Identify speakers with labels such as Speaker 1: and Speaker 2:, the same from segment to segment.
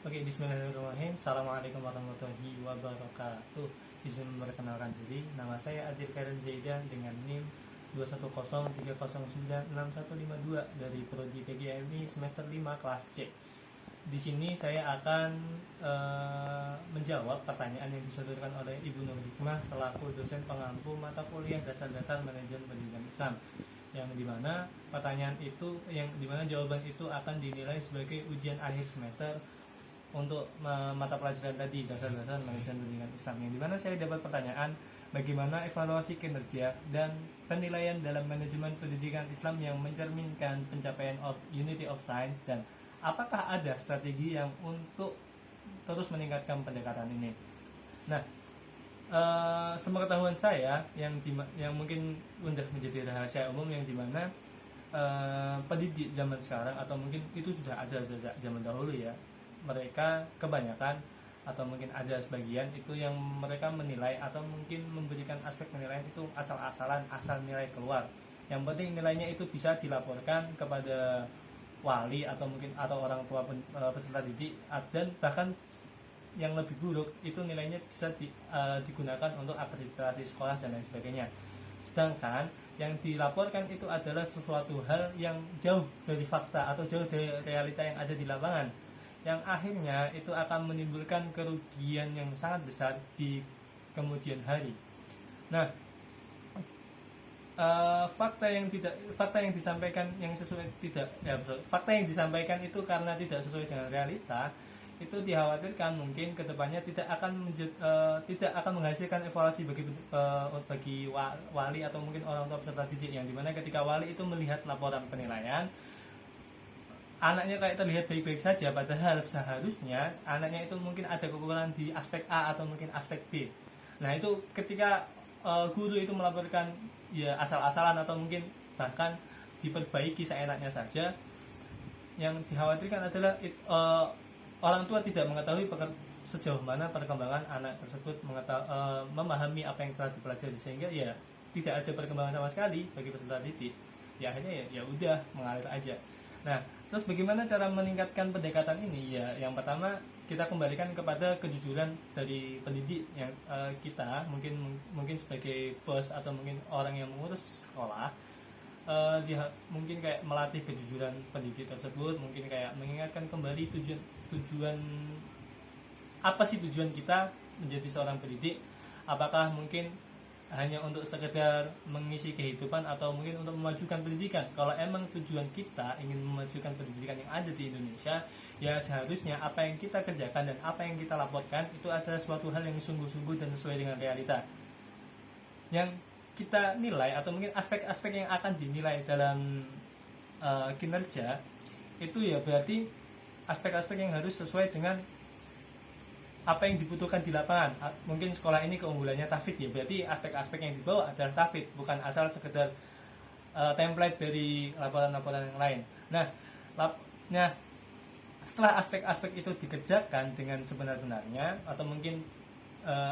Speaker 1: Oke, bismillahirrahmanirrahim. Assalamualaikum warahmatullahi wabarakatuh. Izin memperkenalkan diri, nama saya Adil Karim Zaidan dengan NIM 21030961152 dari Prodi PGMI semester 5 kelas C. Di sini saya akan menjawab pertanyaan yang disodorkan oleh Ibu Nur Hikmah selaku dosen pengampu mata kuliah dasar-dasar manajemen pendidikan Islam, yang dimana jawaban itu akan dinilai sebagai ujian akhir semester untuk mata pelajaran tadi, dasar-dasar manajemen pendidikan Islam, yang dimana saya dapat pertanyaan bagaimana evaluasi kinerja dan penilaian dalam manajemen pendidikan Islam yang mencerminkan pencapaian of unity of science, dan apakah ada strategi yang untuk terus meningkatkan pendekatan ini. Nah, sepengetahuan saya yang mungkin sudah menjadi rahasia umum, yang dimana pendidik zaman sekarang atau mungkin itu sudah ada sejak zaman dahulu ya, mereka kebanyakan atau mungkin ada sebagian itu yang mereka menilai atau mungkin memberikan aspek penilaian itu asal-asalan, asal nilai keluar. Yang penting nilainya itu bisa dilaporkan kepada wali atau mungkin atau orang tua peserta didik, dan bahkan yang lebih buruk itu nilainya bisa digunakan untuk akreditasi sekolah dan lain sebagainya. Sedangkan yang dilaporkan itu adalah sesuatu hal yang jauh dari fakta atau jauh dari realita yang ada di lapangan, yang akhirnya itu akan menimbulkan kerugian yang sangat besar di kemudian hari. Nah, fakta yang disampaikan yang sesuai tidak ya betul, fakta yang disampaikan itu karena tidak sesuai dengan realita, itu dikhawatirkan mungkin kedepannya tidak akan menghasilkan evaluasi bagi wali atau mungkin orang tua peserta didik, yang dimana ketika wali itu melihat laporan penilaian anaknya kayak terlihat baik-baik saja, padahal seharusnya anaknya itu mungkin ada kekurangan di aspek A atau mungkin aspek B. Nah, itu ketika guru itu melaporkan ya asal-asalan atau mungkin bahkan diperbaiki seenaknya saja, yang dikhawatirkan adalah orang tua tidak mengetahui sejauh mana perkembangan anak tersebut memahami apa yang telah dipelajari, sehingga ya tidak ada perkembangan sama sekali bagi peserta didik. Ya akhirnya ya udah mengalir aja. Nah, terus bagaimana cara meningkatkan pendekatan ini? Ya, yang pertama kita kembalikan kepada kejujuran dari pendidik yang kita mungkin sebagai bos atau mungkin orang yang mengurus sekolah, dia mungkin kayak melatih kejujuran pendidik tersebut, mungkin kayak mengingatkan kembali tujuan apa sih tujuan kita menjadi seorang pendidik. Apakah mungkin hanya untuk sekedar mengisi kehidupan atau mungkin untuk memajukan pendidikan? Kalau emang tujuan kita ingin memajukan pendidikan yang ada di Indonesia, ya seharusnya apa yang kita kerjakan dan apa yang kita laporkan itu adalah suatu hal yang sungguh-sungguh dan sesuai dengan realita. Yang kita nilai atau mungkin aspek-aspek yang akan dinilai dalam kinerja itu ya berarti aspek-aspek yang harus sesuai dengan apa yang dibutuhkan di lapangan. Mungkin sekolah ini keunggulannya tahfidz, ya berarti aspek-aspek yang dibawa adalah tahfidz, bukan asal sekedar template dari laporan-laporan yang lain. Nah, setelah aspek-aspek itu dikerjakan dengan sebenar-benarnya atau mungkin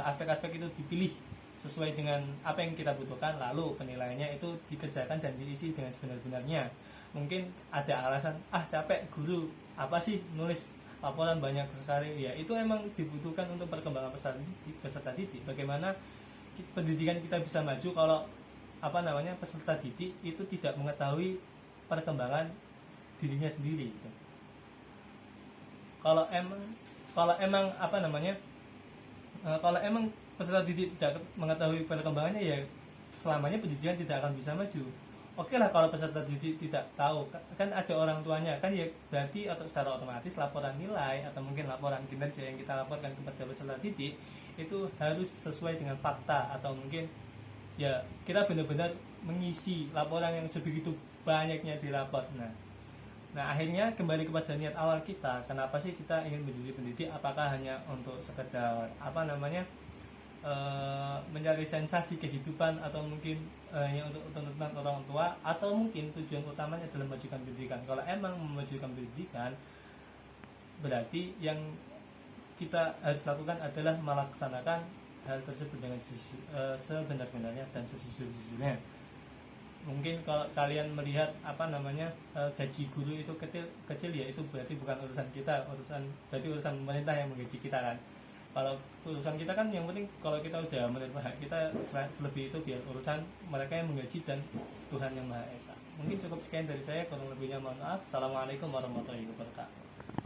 Speaker 1: aspek-aspek itu dipilih sesuai dengan apa yang kita butuhkan, lalu penilaiannya itu dikerjakan dan diisi dengan sebenar-benarnya. Mungkin ada alasan, capek guru, apa sih nulis laporan banyak sekali, ya itu emang dibutuhkan untuk perkembangan peserta didik. Bagaimana pendidikan kita bisa maju kalau peserta didik itu tidak mengetahui perkembangan dirinya sendiri gitu. Kalau emang peserta didik tidak mengetahui perkembangannya, ya selamanya pendidikan tidak akan bisa maju. Oke lah, kalau peserta didik tidak tahu, kan ada orang tuanya, kan ya berarti atau secara otomatis laporan nilai atau mungkin laporan kinerja yang kita laporkan kepada peserta didik itu harus sesuai dengan fakta, atau mungkin ya kita benar-benar mengisi laporan yang sebegitu banyaknya dilapor. Nah, akhirnya kembali kepada niat awal kita, kenapa sih kita ingin menjadi pendidik? Apakah hanya untuk sekedar mencari sensasi kehidupan, atau mungkin hanya untuk tuntutan orang tua, atau mungkin tujuan utamanya adalah memajukan pendidikan? Kalau emang memajukan pendidikan, berarti yang kita harus lakukan adalah melaksanakan hal tersebut dengan sebenar-benarnya dan sejujur-jujurnya. Mungkin kalau kalian melihat gaji guru itu kecil kecil ya, itu berarti bukan urusan kita, berarti urusan pemerintah yang menggaji kita kan. Kalau urusan kita kan yang penting kalau kita udah menerima hak kita, selebih itu biar urusan mereka yang menggaji dan Tuhan yang Maha Esa. Mungkin cukup sekian dari saya, kurang lebihnya mohon maaf. Assalamualaikum warahmatullahi wabarakatuh.